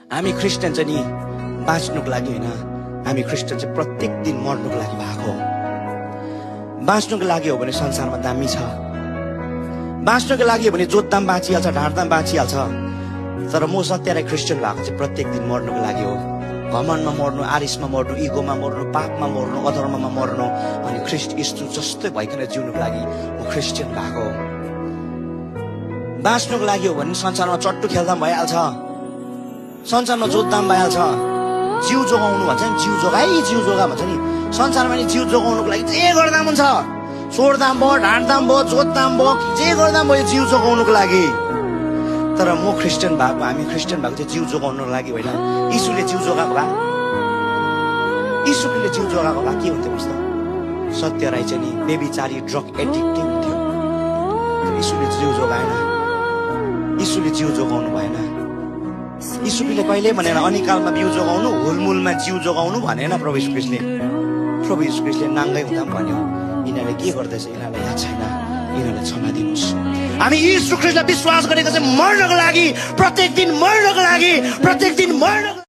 हामी क्रिस्चियन चाहिँ नि बाँच्नुको लागि होइन, हामी क्रिस्चियन चाहिँ प्रत्येक दिन मर्नुको लागि भएको हो। बाँच्नुको लागि हो भने संसारमा दामी छ, बाँच्नुको लागि हो भने जोत्दाम बाँचिहाल्छ, ढाँट्दाम बाँचिहाल्छ। तर म सत्य क्रिस्चियन भएको चाहिँ प्रत्येक दिन मर्नुको लागि हो। घमण्डमा मर्नु, आरिसमा मर्नु, इगोमा मर्नु, पापमा मर्नु, अधर्ममा मर्नु, अनि ख्रिस्ट यीशु जस्तै भइकन जिउनुको लागि म क्रिस्चियन भएको हो। बाँच्नुको लागि हो भने संसारमा चट्टु खेल्दा पनि भइहाल्छ, संसारमा जोत्दा पनि भइहाल्छ। जिउ जोगाउनु भन्छ नि, जिउ जोगा भन्छ नि। संसारमा नि जिउ जोगाउनुको लागि जे गर्दा पनि हुन्छ, सोड्दा पनि भयो, ढाँट्दा पनि भयो, जोत्दा पनि भयो, जे गर्दा पनि भयो जिउ जोगाउनुको लागि। तर म क्रिस्चियन भएको, हामी क्रिस्चियन भएको चाहिँ जिउ जोगाउनुको लागि होइन। यीशुले जिउ जोगाएको भए, यीशुले जिउ जोगाएको भए के हुन्थ्यो भन्छ? सत्य राई चाहिँ नि बेबिचारी ड्रग एडिक्टिभ हुन्थ्यो। यीशुले जिउ जोगाएन, यीशुले जिउ जोगाउनु भएन। यीशुले कहिले भनेन अनिकालमा जिउ जोगाउनु, हुलमुलमा जिउ जोगाउनु भनेन प्रभु यीशु ख्रीष्टले। प्रभु यीशु ख्रीष्टले नाङ्गै हुँदा पनि भन्यो, यिनीहरूले के गर्दैछ यिनीहरूलाई याद छैन, यिनीहरूलाई क्षमा दिनुहोस्। हामी यीशु ख्रीष्टलाई विश्वास गरेको चाहिँ मर्नको लागि, प्रत्येक दिन मर्नको लागि, प्रत्येक दिन मर्नको